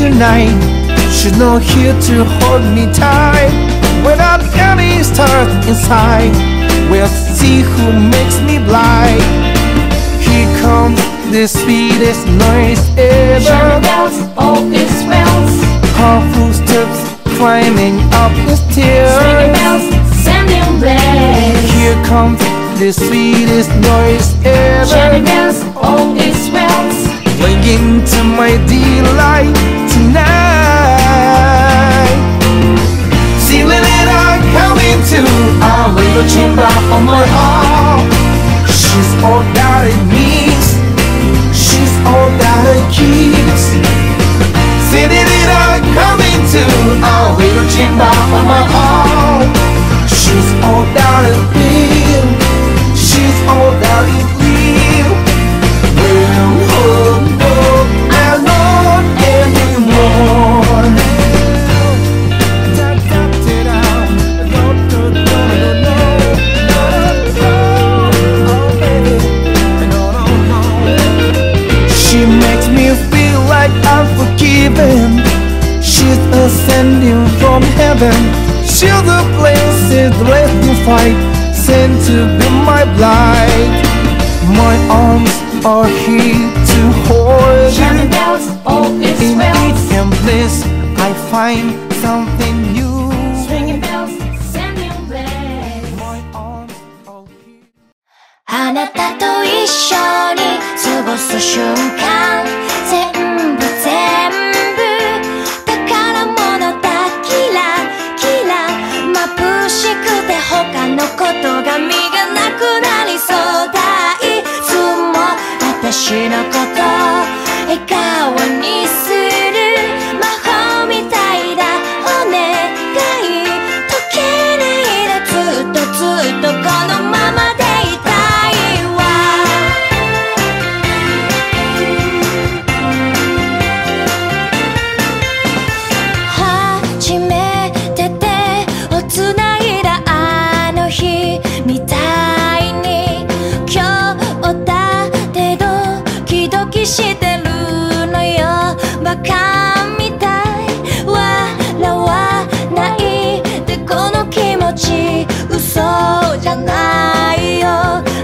tonight. She's not here to hold me tight. Without any stars inside, we'll see who makes me blind. Here comes the sweetest noise ever. Chimney bells, all is well. Her footsteps climbing up the stairs. Ringing bells, sending blaze. Here comes the sweetest noise ever. Chimney bells, all is well. Clinging to my delight tonight. Sealing it up, coming to our little chamber on my arm. She's all that it needs. She's all that it keeps. Sealing it up, coming to our little chamber on my arm. She's all that it feels. She's all that it feels. She makes me feel like I'm forgiven. She's ascending from heaven. She's the blessed fight, sent to be my bride. My arms are here to hold you. Chimney bells, all is In well. peace and bliss, I find something new. Ringing bells, sending blaze. My arms are here. あなたと一緒に過ごす瞬間、全部宝物だ。キラキラ眩しくて他のことが見えなくなりそうだ。いつも私のこと笑顔にする魔法みたいだ。お願い溶けないでずっとこのままでいたいわ。初めて手をつないだあの日みたいに、今日だってドキドキしてるのよ。バカみたい笑わないで、この気持ち嘘じゃないよ。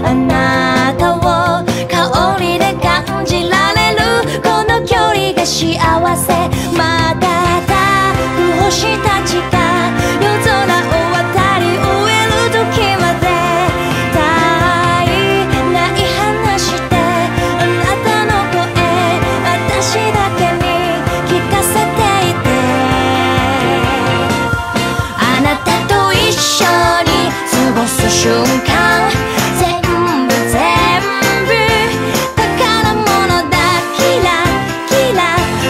あなたを香りで感じられるこの距離が幸せ。まだだ星たちが夜空を渡り終える時まで、絶えない話してあなたの声、私だけに聞かせていて。あなたと一緒に過ごす瞬間、全部宝物だ。キラキラ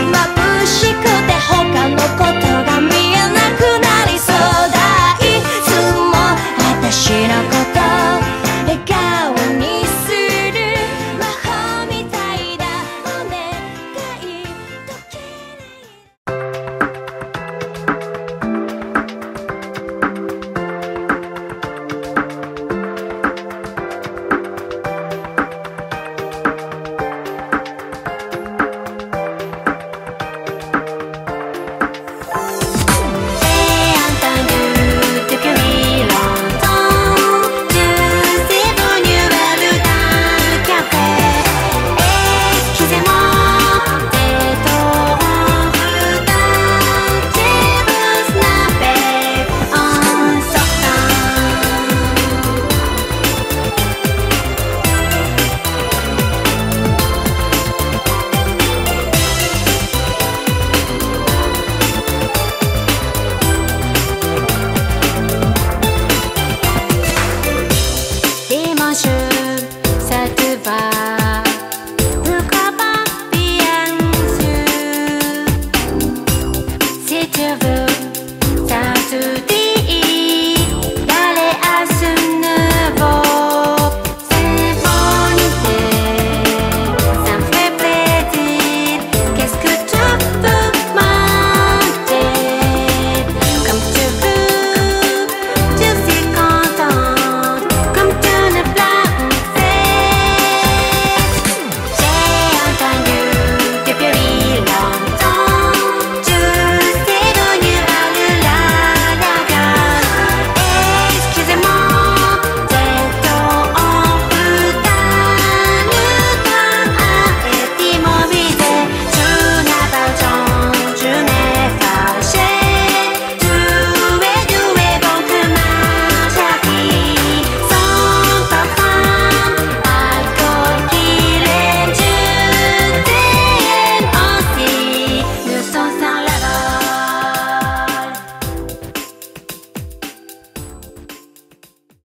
眩しくて他のことが見えなくなりそうだ。いつも私のこと笑顔にする魔法みたいだ。お願い溶けto